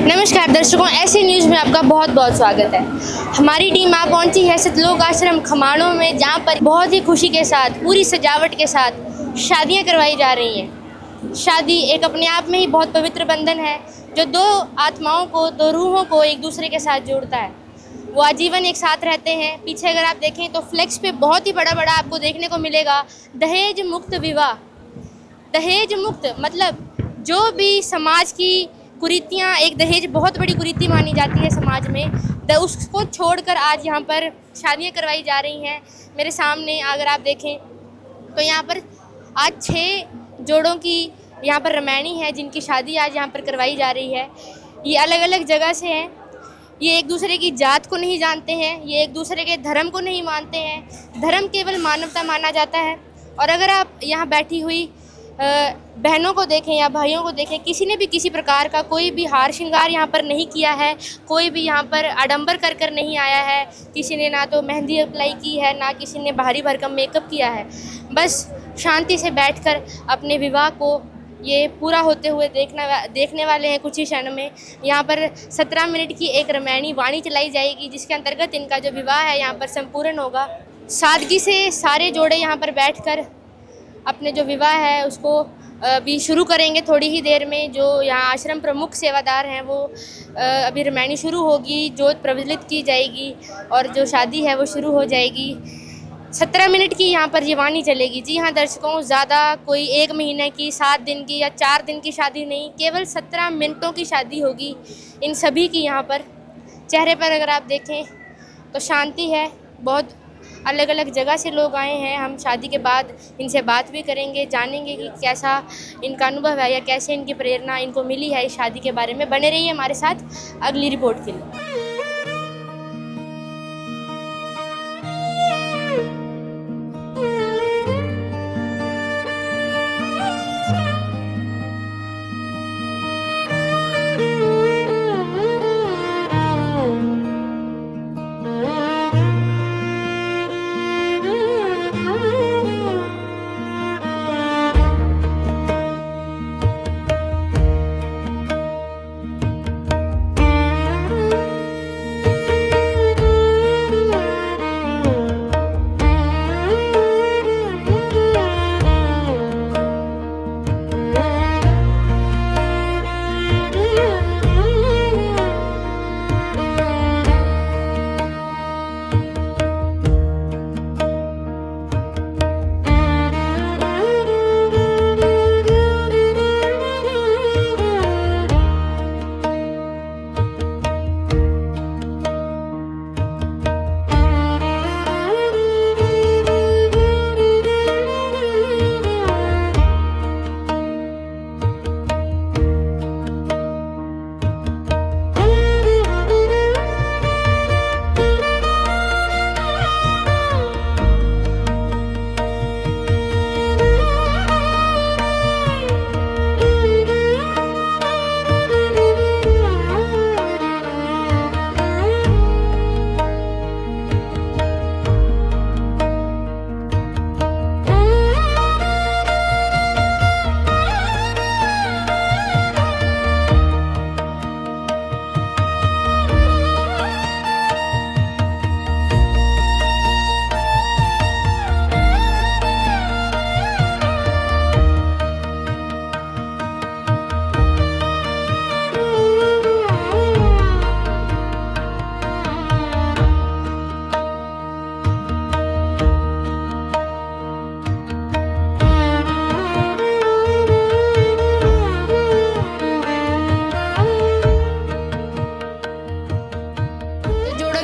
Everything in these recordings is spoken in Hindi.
नमस्कार दर्शकों, ऐसे न्यूज़ में आपका बहुत बहुत स्वागत है। हमारी टीम आ पहुंची है सतलोक आश्रम खमाणों में, जहां पर बहुत ही खुशी के साथ, पूरी सजावट के साथ शादियां करवाई जा रही हैं। शादी एक अपने आप में ही बहुत पवित्र बंधन है, जो दो आत्माओं को, दो रूहों को एक दूसरे के साथ जोड़ता है। वो आजीवन एक साथ रहते हैं। पीछे अगर आप देखें तो फ्लेक्स पे बहुत ही बड़ा बड़ा आपको देखने को मिलेगा, दहेज मुक्त विवाह। दहेज मुक्त मतलब जो भी समाज की कुरीतियाँ, एक दहेज बहुत बड़ी कुरीति मानी जाती है समाज में, उसको छोड़कर आज यहाँ पर शादियाँ करवाई जा रही हैं। मेरे सामने अगर आप देखें तो यहाँ पर आज 6 जोड़ों की यहाँ पर रमैनी है, जिनकी शादी आज यहाँ पर करवाई जा रही है। ये अलग अलग जगह से हैं। ये एक दूसरे की जात को नहीं जानते हैं, ये एक दूसरे के धर्म को नहीं मानते हैं। धर्म केवल मानवता माना जाता है। और अगर आप यहाँ बैठी हुई बहनों को देखें या भाइयों को देखें, किसी ने भी किसी प्रकार का कोई भी हार श्रृंगार यहाँ पर नहीं किया है, कोई भी यहाँ पर आडंबर कर नहीं आया है। किसी ने ना तो मेहंदी अप्लाई की है, ना किसी ने भारी भरकम मेकअप किया है। बस शांति से बैठकर अपने विवाह को ये पूरा होते हुए देखने वाले हैं। कुछ ही क्षण में यहाँ पर 17 मिनट की एक रामायणी वाणी चलाई जाएगी, जिसके अंतर्गत इनका जो विवाह है यहाँ पर संपूर्ण होगा। सादगी से सारे जोड़े यहाँ पर बैठकर अपने जो विवाह है उसको भी शुरू करेंगे थोड़ी ही देर में। जो यहाँ आश्रम प्रमुख सेवादार हैं वो अभी रामायणी शुरू होगी, जोत प्रज्वलित की जाएगी और जो शादी है वो शुरू हो जाएगी। 17 मिनट की यहाँ पर ये वाणी चलेगी। जी हाँ दर्शकों, ज़्यादा कोई 1 महीने की, 7 दिन की या 4 दिन की शादी नहीं, केवल 17 मिनटों की शादी होगी इन सभी की। यहाँ पर चेहरे पर अगर आप देखें तो शांति है। बहुत अलग अलग जगह से लोग आए हैं। हम शादी के बाद इनसे बात भी करेंगे, जानेंगे कि कैसा इनका अनुभव है या कैसे इनकी प्रेरणा इनको मिली है इस शादी के बारे में। बने रहिए हमारे साथ अगली रिपोर्ट के लिए।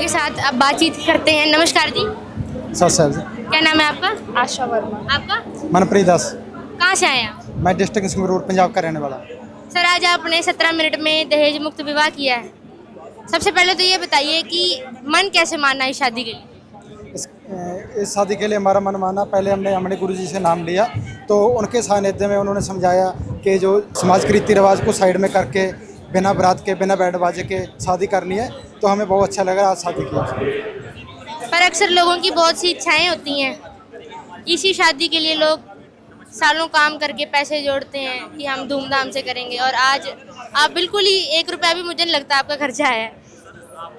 साथ अब बातचीत करते हैं। नमस्कार जी। सर क्या नाम है आपका? आशा वर्मा। आपका? मनप्रीत दास। कहाँ से आए आप? मैं डिस्ट्रिक्ट संगरूर पंजाब का रहने वाला। सर, आज आपने 17 मिनट में दहेज मुक्त विवाह किया है। सबसे पहले तो ये बताइए कि मन कैसे माना इस शादी के लिए? इस शादी के लिए हमारा मन माना, पहले हमने गुरुजी से नाम लिया, तो उनके सानिध्य में उन्होंने समझाया कि जो समाज के रीति रिवाज को साइड में करके बिना बारात के, बिना बैंड बाजे के शादी करनी है, तो हमें बहुत अच्छा लगा आज शादी किया। पर अक्सर लोगों की बहुत सी इच्छाएं होती हैं, इसी शादी के लिए लोग सालों काम करके पैसे जोड़ते हैं कि हम धूमधाम से करेंगे, और आज आप बिल्कुल ही 1 रुपया भी मुझे नहीं लगता आपका खर्चा है।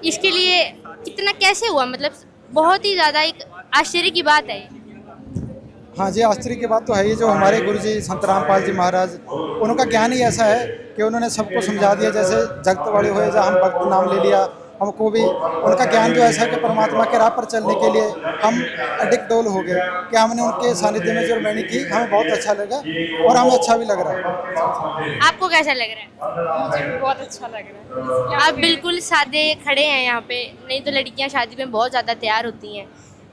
इसके लिए कितना कैसे हुआ, मतलब बहुत ही ज़्यादा एक आश्चर्य की बात है। हाँ जी, आश्चर्य की बात तो है ही। जो हमारे गुरुजी संत रामपाल जी महाराज, उनका ज्ञान ही ऐसा है कि उन्होंने सबको समझा दिया। जैसे जगत वाले हुए, जहाँ हम भक्त नाम ले लिया, हमको भी उनका ज्ञान जो ऐसा है कि परमात्मा के राह पर चलने के लिए हम एडिक्ट डोल हो गए कि हमने उनके सानिध्य में जो रमैनी की, हमें बहुत अच्छा लगा और हमें अच्छा भी लग रहा है। आपको कैसा लग रहा है? मुझे भी बहुत अच्छा लग रहा है। आप बिल्कुल सादे खड़े हैं यहाँ पे, नहीं तो लड़कियाँ शादी में बहुत ज़्यादा तैयार होती हैं।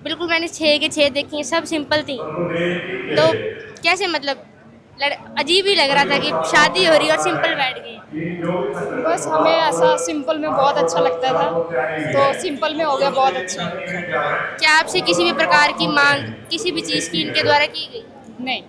बिल्कुल मैंने 6 के 6 देखी हैं, सब सिंपल थी। तो कैसे, मतलब अजीब ही लग रहा था कि शादी हो रही है और सिंपल बैठ गई। बस हमें ऐसा सिंपल में बहुत अच्छा लगता था, तो सिंपल में हो गया बहुत अच्छा। क्या आपसे किसी भी प्रकार की मांग किसी भी चीज़ की इनके द्वारा की गई? नहीं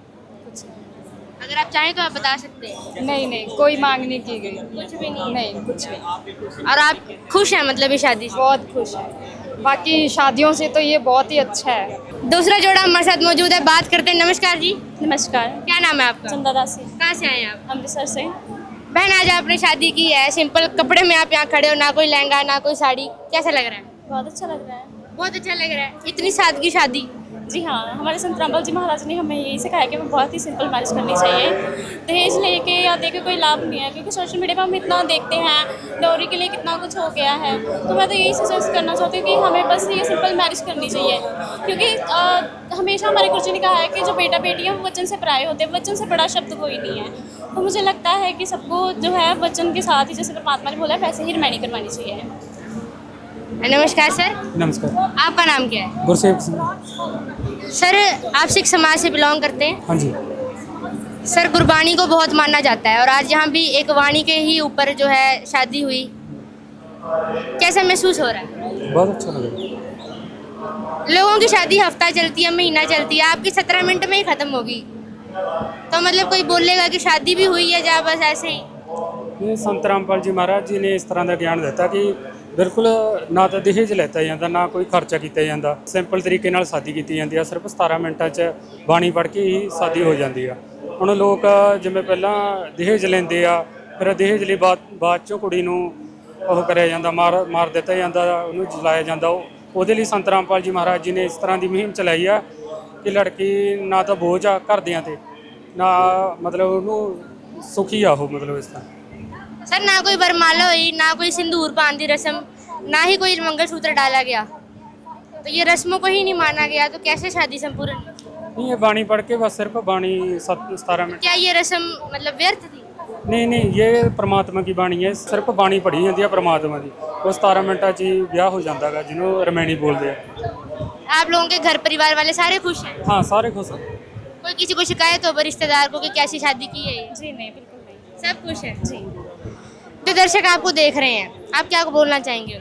अगर आप चाहें तो आप बता सकते हैं। नहीं, कोई मांग नहीं की गई। कुछ भी नहीं? नहीं, कुछ नहीं। और आप खुश हैं मतलब इस शादी से? बहुत खुश है। बाकी शादियों से तो ये बहुत ही अच्छा है। दूसरा जोड़ा हमारे साथ मौजूद है, बात करते हैं। नमस्कार जी, नमस्कार। क्या नाम है आपका? चंदा दासी, कहाँ से आए हैं आप? अमृतसर से। बहन, आज आपने शादी की है, सिंपल कपड़े में आप यहाँ खड़े हो, ना कोई लहंगा ना कोई साड़ी, कैसा लग रहा है? बहुत अच्छा लग रहा है। बहुत अच्छा लग रहा है। इतनी सादगी शादी। जी हाँ, हमारे संत रामपाल जी महाराज ने हमें यही सिखाया कि हमें बहुत ही सिंपल मैरिज करनी चाहिए। दहेज लेके या देके कोई लाभ नहीं है, क्योंकि सोशल मीडिया पर हम इतना देखते हैं, डॉरी के लिए कितना कुछ हो गया है। तो मैं तो यही सजेस्ट करना चाहती हूँ कि हमें बस ये सिंपल मैरिज करनी चाहिए, क्योंकि हमेशा हमारे गुरुजी ने कहा है कि जो बेटा बेटी है वो वचन से पराये होते हैं, वचन से बड़ा शब्द कोई नहीं है। तो मुझे लगता है कि सबको जो है वचन के साथ ही, जैसे परमात्मा ने बोला है, वैसे ही रिमाइंड करवानी चाहिए। नमस्कार सर। नमस्कार। आपका नाम क्या है? गुरसेवक सिंह। सर, आप सिख समाज से बिलोंग करते हैं? हाँ जी। सर, गुरबानी को बहुत माना जाता है और आज यहाँ भी एक वाणी के ही ऊपर जो है शादी हुई, कैसा महसूस हो रहा है? बहुत अच्छा लग रहा है। लोगों की शादी हफ्ता चलती है, महीना चलती है, आपकी 17 मिनट में ही ख़त्म होगी। तो मतलब कोई बोलेगा कि शादी भी हुई है या बस ऐसे ही? ये संत रामपाल जी महाराज जी ने इस तरह का ज्ञान ਦਿੱਤਾ कि बिल्कुल ना तो दहेज ਲੈਤਾ ਜਾਂਦਾ, ना कोई खर्चा ਕੀਤਾ ਜਾਂਦਾ, ਸਿੰਪਲ ਤਰੀਕੇ ਨਾਲ ਸ਼ਾਦੀ ਕੀਤੀ ਜਾਂਦੀ ਆ। ਸਿਰਫ 17 ਮਿੰਟਾਂ 'ਚ ਬਾਣੀ ਪੜ੍ਹ ਕੇ ਹੀ ਸ਼ਾਦੀ ਹੋ ਜਾਂਦੀ ਆ। ਹੁਣ ਲੋਕ ਜਿਵੇਂ ਪਹਿਲਾਂ ਦਹੇਜ ਲੈਂਦੇ ਆ, ਫਿਰ ਦਹੇਜ ਲਈ ਬਾਅਦ 'ਚੋਂ ਕੁੜੀ ਨੂੰ ਉਹ ਕਰਿਆ ਜਾਂਦਾ, ਮਾਰ ਦਿੱਤਾ ਜਾਂਦਾ, ਉਹਨੂੰ ਜਲਾਇਆ ਜਾਂਦਾ। ਉਹਦੇ ਲਈ ਸੰਤ ਰਾਮਪਾਲ ਜੀ ਮਹਾਰਾਜ ਜੀ ਨੇ ਇਸ ਤਰ੍ਹਾਂ ਦੀ ਮੁਹਿੰਮ ਚਲਾਈ ਆ ਕਿ ਲੜਕੀ ਨਾ ਤਾਂ ਬੋਝ ਆ ਘਰਦਿਆਂ 'ਤੇ, ਨਾ मतलब ਉਹਨੂੰ ਸੁਖੀ ਆ ਉਹ, मतलब ਇਸ ਤਰ੍ਹਾਂ। सर, ना कोई वरमाला हुई, ना कोई सिंदूर पान की रस्म, ना ही कोई मंगलसूत्र डाला गया, तो ये रस्मों को ही नहीं माना गया, तो कैसे शादी संपूर्ण? नहीं, ये बाणी पढ़ के बस सिर्फ बाणी 17 मिनट। क्या ये रस्म मतलब व्यर्थ थी? नहीं, ये परमात्मा की बाणी है, सिर्फ बाणी पढ़ी जाती है परमात्मा की। वो 17 मिनटा 'ਚ ही ब्याह हो जाता है, जिन्हों रमैनी बोलते हैं। आप लोगों के घर परिवार वाले सारे खुश हैं? हाँ, सारे खुश हैं। कोई किसी को शिकायत हो रिश्तेदार को कि कैसी शादी की है ये? जी नहीं, बिल्कुल नहीं। सब खुश हैं जी, जो दर्शक आपको देख रहे हैं, आप क्या बोलना चाहेंगे?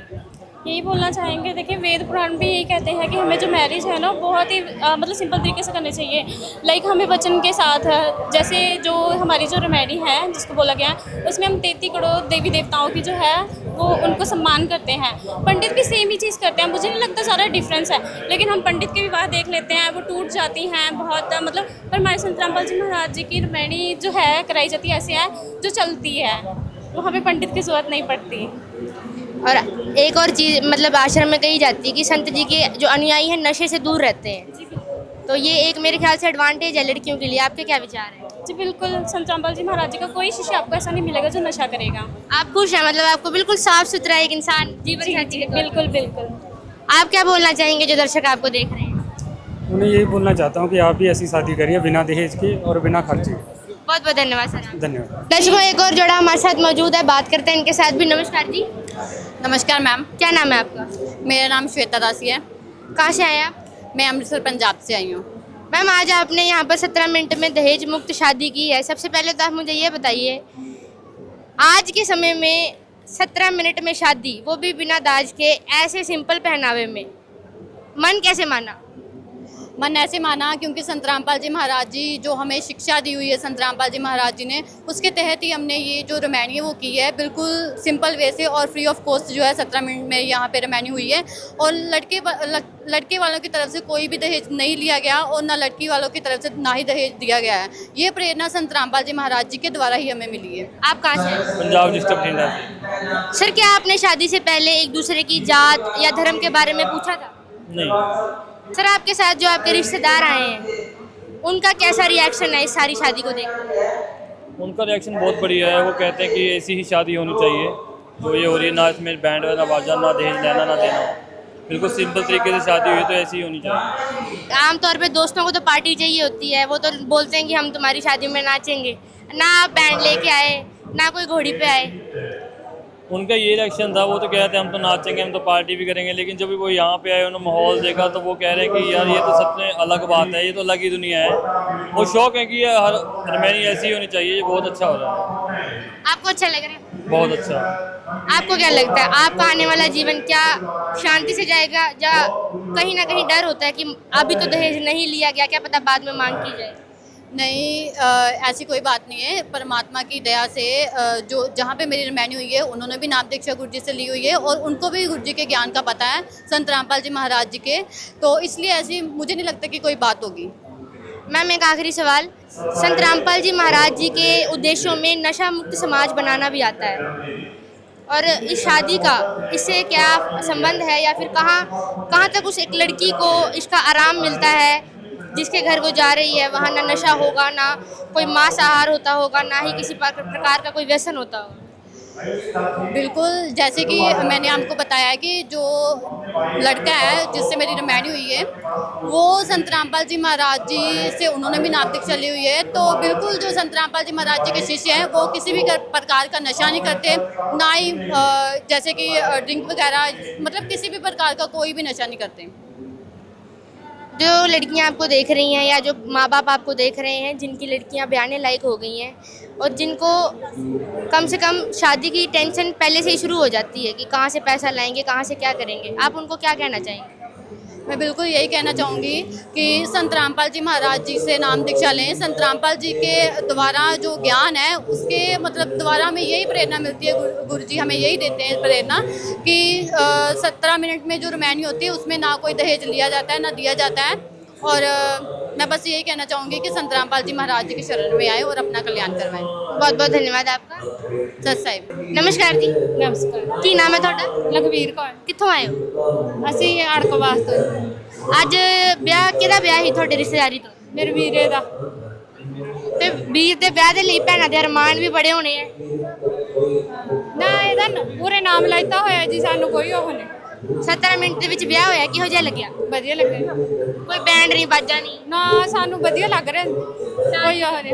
यही बोलना चाहेंगे। देखिए, वेद पुराण भी यही कहते हैं कि हमें जो मैरिज है ना, बहुत ही मतलब सिंपल तरीके से करनी चाहिए। लाइक हमें वचन के साथ, जैसे जो हमारी जो रेमेडी है जिसको बोला गया है, उसमें हम 33 करोड़ देवी देवताओं की जो है वो उनको सम्मान करते हैं। पंडित भी सेम ही चीज़ करते हैं, मुझे नहीं लगता सारा डिफरेंस है। लेकिन हम पंडित के विवाह देख लेते हैं, वो टूट जाती हैं बहुत, मतलब। पर हमारे संत रामपाल जी महाराज जी की रेमेडी जो है कराई जाती है, ऐसे है जो चलती है, वो हमें पंडित की ज़रूरत नहीं पड़ती। और एक और चीज़, मतलब आश्रम में कही जाती है कि संत जी के जो अनुयायी हैं नशे से दूर रहते हैं, तो ये एक मेरे ख्याल से एडवांटेज है लड़कियों के लिए। आपके क्या विचार हैं? जी बिल्कुल, संत रामपाल जी महाराज जी का कोई शिष्य आपको ऐसा नहीं मिलेगा जो नशा करेगा। आप खुश हैं, मतलब आपको बिल्कुल साफ सुथरा एक इंसान जीवन साथी के तौर पर। बिल्कुल बिल्कुल। आप क्या बोलना चाहेंगे जो दर्शक आपको देख रहे हैं? उन्हें यही बोलना चाहता हूँ कि आप भी ऐसी शादी करिए, बिना दहेज के और बिना खर्चे के। बहुत बहुत धन्यवाद सर। धन्यवाद। दर्शकों, एक और जोड़ा हमारे साथ मौजूद है, बात करते हैं इनके साथ भी। नमस्कार जी। नमस्कार मैम, क्या नाम है आपका? मेरा नाम श्वेता दासी है। कहाँ से आए आप? मैं अमृतसर पंजाब से आई हूँ। मैम, आज आपने यहाँ पर 17 मिनट में दहेज मुक्त शादी की है। सबसे पहले तो आप मुझे ये बताइए, आज के समय में 17 मिनट में शादी, वो भी बिना दाज के, ऐसे सिंपल पहनावे में, मन कैसे माना? मन ऐसे माना क्योंकि संत रामपाल जी महाराज जी जो हमें शिक्षा दी हुई है, संत रामपाल जी महाराज जी ने, उसके तहत ही हमने ये जो रामायणी है वो की है, बिल्कुल सिंपल वे से और फ्री ऑफ कॉस्ट जो है 17 मिनट में यहाँ पे रामायणी हुई है। और लड़के वालों की तरफ से कोई भी दहेज नहीं लिया गया और ना लड़की वालों की तरफ से ना ही दहेज दिया गया है। ये प्रेरणा संत रामपाल जी महाराज जी के द्वारा ही हमें मिली है। आप कहाँ से हैं? पंजाब डिस्ट्रिक्ट बठिंडा से। सर, क्या आपने शादी से पहले एक दूसरे की जात या धर्म के बारे में पूछा था? नहीं। सर, आपके साथ जो आपके रिश्तेदार आए हैं उनका कैसा रिएक्शन है इस सारी शादी को देख? उनका रिएक्शन बहुत बढ़िया है। वो कहते हैं कि ऐसी ही शादी होनी चाहिए जो ये हो रही है, ना इसमें बैंड ना बाजा, ना दहेज लेना ना देना, बिल्कुल सिंपल तरीके से शादी हुई तो ऐसी ही होनी चाहिए। आमतौर पे दोस्तों को तो पार्टी चाहिए होती है, वो तो बोलते हैं कि हम तुम्हारी शादी में नाचेंगे, ना आप बैंड लेके आए ना कोई घोड़ी पे आए। उनका ये रिएक्शन था, वो तो कहते हैं हम तो नाचेंगे, हम तो पार्टी भी करेंगे, लेकिन जब वो यहाँ पे आए, उन्होंने माहौल देखा तो वो कह रहे हैं कि यार ये तो सबसे अलग बात है, ये तो अलग ही दुनिया है। वो शौक है कि ये हर रामायणी ऐसी होनी चाहिए। ये बहुत अच्छा हो रहा है। आपको अच्छा लग रहा है? बहुत अच्छा। आपको क्या लगता है, आपका आने वाला जीवन क्या शांति से जाएगा या कहीं ना कहीं डर होता है कि अभी तो दहेज नहीं लिया गया, क्या पता बाद में मांग की जाए? नहीं, ऐसी कोई बात नहीं है। परमात्मा की दया से जो जहाँ पे मेरी रामायणी हुई है उन्होंने भी नाम दीक्षा गुरु जी से ली हुई है और उनको भी गुरु जी के ज्ञान का पता है, संत रामपाल जी महाराज जी के, तो इसलिए ऐसी मुझे नहीं लगता कि कोई बात होगी। मैम, एक आखिरी सवाल, संत रामपाल जी महाराज जी के उद्देश्यों में नशा मुक्त समाज बनाना भी आता है, और इस शादी का इससे क्या संबंध है या फिर कहाँ तक उस एक लड़की को इसका आराम मिलता है जिसके घर वो जा रही है, वहाँ ना नशा होगा, ना कोई मांसाहार होता होगा, ना ही किसी प्रकार का कोई व्यसन होता होगा? बिल्कुल, जैसे कि मैंने आपको बताया है कि जो लड़का है जिससे मेरी रामायणी हुई है वो संत रामपाल जी महाराज जी से उन्होंने भी नाम दीक्षा ली हुई है। तो बिल्कुल जो संत रामपाल जी महाराज जी के शिष्य हैं वो किसी भी प्रकार का नशा नहीं करते, ना ही जैसे कि ड्रिंक वगैरह, मतलब किसी भी प्रकार का कोई भी नशा नहीं करते। जो लड़कियां आपको देख रही हैं या जो माँ बाप आपको देख रहे हैं जिनकी लड़कियां ब्याने लायक हो गई हैं और जिनको कम से कम शादी की टेंशन पहले से ही शुरू हो जाती है कि कहाँ से पैसा लाएंगे, कहाँ से क्या करेंगे, आप उनको क्या कहना चाहेंगे? मैं बिल्कुल यही कहना चाहूँगी कि संत रामपाल जी महाराज जी से नाम दीक्षा लें। संत रामपाल जी के द्वारा जो ज्ञान है उसके मतलब द्वारा हमें यही प्रेरणा मिलती है, गुरु जी हमें यही देते हैं प्रेरणा कि 17 मिनट में जो रामायणी होती है उसमें ना कोई दहेज लिया जाता है ना दिया जाता है। और मैं बस यही कहना चाहूँगी कि संत रामपाल जी महाराज जी की शरण में आए और अपना कल्याण करवाएं। बहुत बहुत धन्यवाद आपका। सत साहिब। नमस्कार जी। नमस्कार। की नाम है ਤੁਹਾਡਾ? ਲਖਵੀਰ ਕੌਰ। ਕਿੱਥੋਂ ਆਏ ਹੋ? ਅਸੀਂ ਅੜਕਵਾਸ ਤੋਂ। ਅੱਜ ਵਿਆਹ ਕਿਹਦਾ ਵਿਆਹ ਸੀ ਤੁਹਾਡੇ ਰਿਸ਼ਤੇਦਾਰੀ ਤੋਂ? ਮੇਰੇ ਵੀਰੇ ਦਾ। ਤੇ ਵੀਰ ਦੇ ਵਿਆਹ ਦੇ ਲਈ ਭੈਣਾਂ ਦੇ ਅਰਮਾਨ ਵੀ ਬੜੇ ਹੋਣੇ ਆ। ਨਾ ਇਹਦਾ ਪੂਰੇ ਨਾਮ ਲੈਤਾ ਹੋਇਆ ਜੀ, ਸਾਨੂੰ ਕੋਈ ਉਹ ਨਹੀਂ। 17 ਮਿੰਟ ਦੇ ਵਿੱਚ ਵਿਆਹ ਹੋਇਆ, ਕਿਹੋ ਜਿਹਾ ਲੱਗਿਆ? ਵਧੀਆ ਲੱਗੇ। ਕੋਈ ਬੈਂਡ ਨਹੀਂ ਬਾਜਾ ਨਹੀਂ? ਨਾ ਸਾਨੂੰ ਵਧੀਆ ਲੱਗ ਰਿਹਾ, ਕੋਈ ਉਹ ਨਹੀਂ।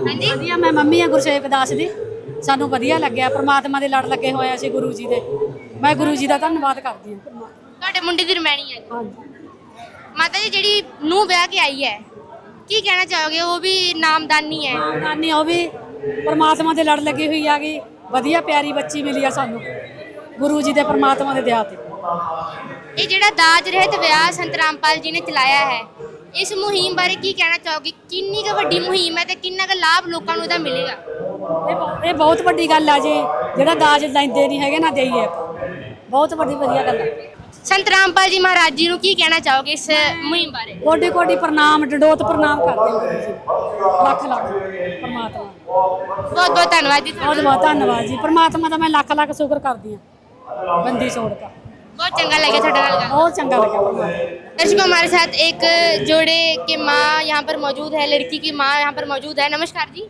ਹਾਂਜੀ ਵਧੀਆ। ਮੈਂ ਮੰਮੀ ਆ ਗੁਰਸੇਵਕ ਦਾਸ ਦੀ। ਸਾਨੂੰ ਵਧੀਆ ਲੱਗਿਆ, ਪ੍ਰਮਾਤਮਾ ਦੇ ਲੜ ਲੱਗੇ ਹੋਏ ਅਸੀਂ ਗੁਰੂ ਜੀ ਦੇ। ਮੈਂ ਗੁਰੂ ਜੀ ਦਾ ਧੰਨਵਾਦ ਕਰਦੀ ਹਾਂ। ਤੁਹਾਡੇ ਮੁੰਡੇ ਦੀ ਰਮੈਣੀ ਹੈ? ਹਾਂਜੀ। ਮਾਤਾ ਜੀ, ਜਿਹੜੀ ਨੂੰਹ ਵਿਆਹ ਕੇ ਆਈ ਹੈ ਕੀ ਕਹਿਣਾ ਚਾਹੋਗੇ? ਉਹ ਵੀ ਨਾਮਦਾਨੀ ਹੈ। ਨਾਨੀ ਉਹ ਵੀ ਪ੍ਰਮਾਤਮਾ ਦੇ ਲੜ ਲੱਗੀ ਹੋਈ ਆ ਗਈ। ਵਧੀਆ ਪਿਆਰੀ ਬੱਚੀ ਮਿਲੀ ਆ ਸਾਨੂੰ ਗੁਰੂ ਜੀ ਦੇ ਪ੍ਰਮਾਤਮਾ ਦੇ ਦਇਆ ਤੇ। ਇਹ ਜਿਹੜਾ ਦਾਜ ਰਹਿਤ ਵਿਆਹ ਸੰਤ ਰਾਮਪਾਲ ਜੀ ਨੇ ਚਲਾਇਆ ਹੈ, ਇਸ ਮੁਹਿੰਮ ਬਾਰੇ ਕੀ ਕਹਿਣਾ ਚਾਹੋਗੇ? ਕਿੰਨੀ ਕੁ ਵੱਡੀ ਮੁਹਿੰਮ ਹੈ ਤੇ ਕਿੰਨਾ ਕੁ ਲਾਭ ਲੋਕਾਂ ਨੂੰ ਇਹਦਾ ਮਿਲੇਗਾ? ਇਹ ਬਹੁਤ ਵੱਡੀ ਗੱਲ ਆ ਜੀ, ਜਿਹੜਾ ਦਾਜ ਲੈਂਦੇ ਨਹੀਂ ਹੈਗੇ ਨਾ ਦੇਈਏ। ਬਹੁਤ ਵੱਡੀ ਵਧੀਆ ਗੱਲ ਆ। ਸੰਤ ਰਾਮਪਾਲ ਜੀ ਮਹਾਰਾਜ ਜੀ ਨੂੰ ਕੀ ਕਹਿਣਾ ਚਾਹੋਗੇ ਇਸ ਮੁਹਿੰਮ ਬਾਰੇ? ਕੋਟੀ ਕੋਟੀ ਪ੍ਰਣਾਮ, ਡਡੋਤ ਪ੍ਰਣਾਮ ਕਰਦੇ ਹਾਂ ਗੁਰੂ ਜੀ। ਲੱਖ ਲੱਖ ਪ੍ਰਮਾਤਮਾ। ਬਹੁਤ ਬਹੁਤ ਧੰਨਵਾਦ ਜੀ। ਬਹੁਤ ਬਹੁਤ ਧੰਨਵਾਦ ਜੀ। ਪ੍ਰਮਾਤਮਾ ਦਾ ਮੈਂ ਲੱਖ ਲੱਖ ਸ਼ੁਕਰ ਕਰਦੀ ਹਾਂ ਬੰਦੀ ਛੋੜ का। बहुत चंगा लगा ਤੁਹਾਡੇ ਨਾਲ ਗੱਲ। बहुत चंगा लगा। दर्शकों, हमारे साथ एक जोड़े की माँ यहाँ पर मौजूद है, लड़की की माँ यहाँ पर मौजूद है। नमस्कार जी।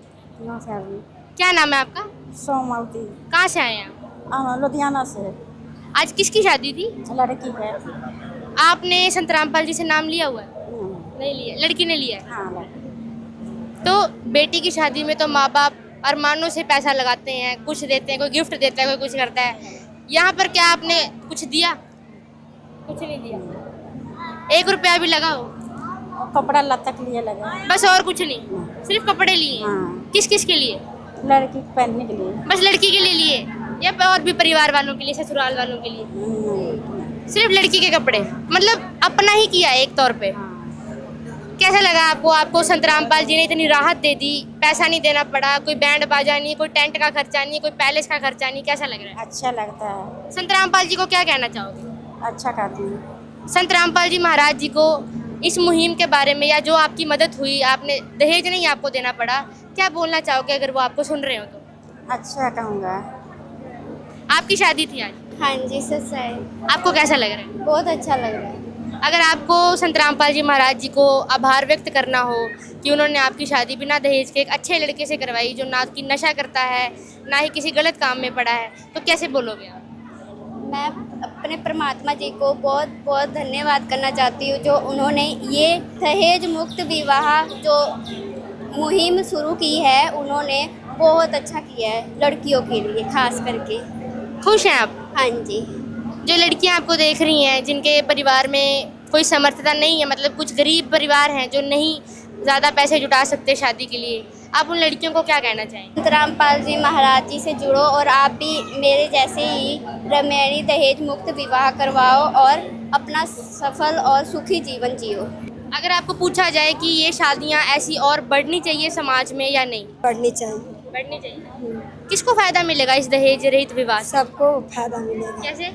क्या नाम है आपका? सोमावती। कहाँ से आए हैं आप? लुधियाना से। आज किसकी शादी थी? लड़की है। आपने संत रामपाल जी से नाम लिया हुआ है? नहीं लिया, लड़की ने लिया है। हाँ। तो बेटी की शादी में तो माँ बाप अरमानों से पैसा लगाते हैं, कुछ देते हैं, कोई गिफ्ट देता है, कोई कुछ करता है। यहाँ पर क्या आपने कुछ दिया? कुछ नहीं दिया। 1 रुपया भी लगा हो? कपड़ा लत्ता के लिए लगा। बस और कुछ नहीं, सिर्फ कपड़े लिए? हाँ। किस किस के लिए? लड़की पहनने के लिए। बस लड़की के लिए लिए या और भी परिवार वालों के लिए, ससुराल वालों के लिए? सिर्फ लड़की के कपड़े, मतलब अपना ही किया एक तौर पे। कैसा लगा आपको? आपको संत रामपाल जी ने इतनी राहत दे दी, पैसा नहीं देना पड़ा, कोई बैंड बाजा नहीं, कोई टेंट का खर्चा नहीं, कोई पैलेस का खर्चा नहीं, कैसा लग रहा है? अच्छा लगता है, संत रामपाल जी को क्या कहना चाहोगे? अच्छा करती हूँ। संत रामपाल जी महाराज जी को इस मुहिम के बारे में, या जो आपकी मदद हुई, आपने दहेज नहीं आपको देना पड़ा, क्या बोलना चाहोगे अगर वो आपको सुन रहे हो तो? अच्छा कहूँगा। आपकी शादी थी आज, हाँ जी सच है, आपको कैसा लग रहा है? बहुत अच्छा लग रहा है। अगर आपको संत रामपाल जी महाराज जी को आभार व्यक्त करना हो कि उन्होंने आपकी शादी बिना दहेज के एक अच्छे लड़के से करवाई, जो ना कि नशा करता है, ना ही किसी गलत काम में पड़ा है, तो कैसे बोलोगे आप? मैं अपने परमात्मा जी को बहुत बहुत धन्यवाद करना चाहती हूँ, जो उन्होंने ये दहेज मुक्त विवाह जो मुहिम शुरू की है, उन्होंने बहुत अच्छा किया है लड़कियों के लिए खास करके। खुश हैं आप? हाँ जी। जो लड़कियां आपको देख रही हैं, जिनके परिवार में कोई समर्थता नहीं है, मतलब कुछ गरीब परिवार हैं जो नहीं ज़्यादा पैसे जुटा सकते शादी के लिए, आप उन लड़कियों को क्या कहना चाहेंगे? संत रामपाल जी महाराज जी से जुड़ो और आप भी मेरे जैसे ही रमैनी दहेज मुक्त विवाह करवाओ और अपना सफल और सुखी जीवन जियो। अगर आपको पूछा जाए कि ये शादियां ऐसी और बढ़नी चाहिए समाज में या नहीं? पढ़नी चाहिए, बढ़नी चाहिए। किसको फ़ायदा मिलेगा इस दहेज रहित विवाह से? सबको फायदा मिलेगा। कैसे?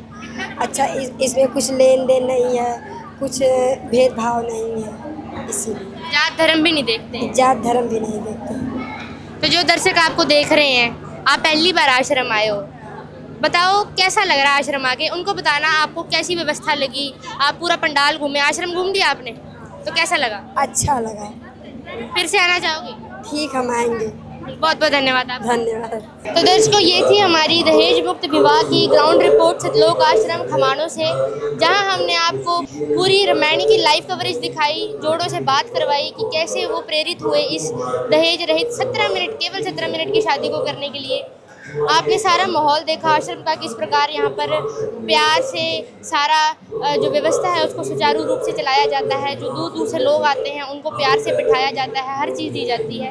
अच्छा इसमें कुछ लेन देन नहीं है, कुछ भेदभाव नहीं है, इसीलिए जात धर्म भी नहीं देखते। जात धर्म भी नहीं देखते। तो जो दर्शक आपको देख रहे हैं, आप पहली बार आश्रम आए हो, बताओ कैसा लग रहा है आश्रम आके? उनको बताना आपको कैसी व्यवस्था लगी। आप पूरा पंडाल घूमे, आश्रम घूम लिया आपने, तो कैसा लगा? अच्छा लगा। फिर से आना चाहोगे? ठीक, हम आएंगे। बहुत बहुत धन्यवाद आप। धन्यवाद। तो दर्शकों, ये थी हमारी दहेज मुक्त विवाह की ग्राउंड रिपोर्ट सतलोक आश्रम खमाणों से, जहां हमने आपको पूरी रामायणी की लाइव कवरेज दिखाई, जोड़ों से बात करवाई कि कैसे वो प्रेरित हुए इस दहेज रहित 17 मिनट, केवल 17 मिनट की शादी को करने के लिए। आपने सारा माहौल देखा आश्रम का, किस प्रकार यहाँ पर प्यार से सारा जो व्यवस्था है उसको सुचारू रूप से चलाया जाता है। जो दूर दूर से लोग आते हैं उनको प्यार से बिठाया जाता है, हर चीज़ दी जाती है।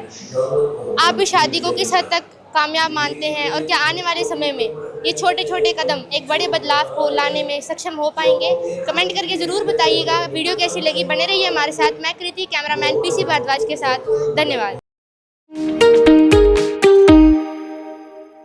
आप इस शादी को किस हद तक कामयाब मानते हैं, और क्या आने वाले समय में ये छोटे छोटे कदम एक बड़े बदलाव को लाने में सक्षम हो पाएंगे? कमेंट करके ज़रूर बताइएगा। वीडियो कैसी लगी, बने रहिए हमारे साथ। मैं कृति, कैमरामैन पीसी भारद्वाज के साथ। धन्यवाद।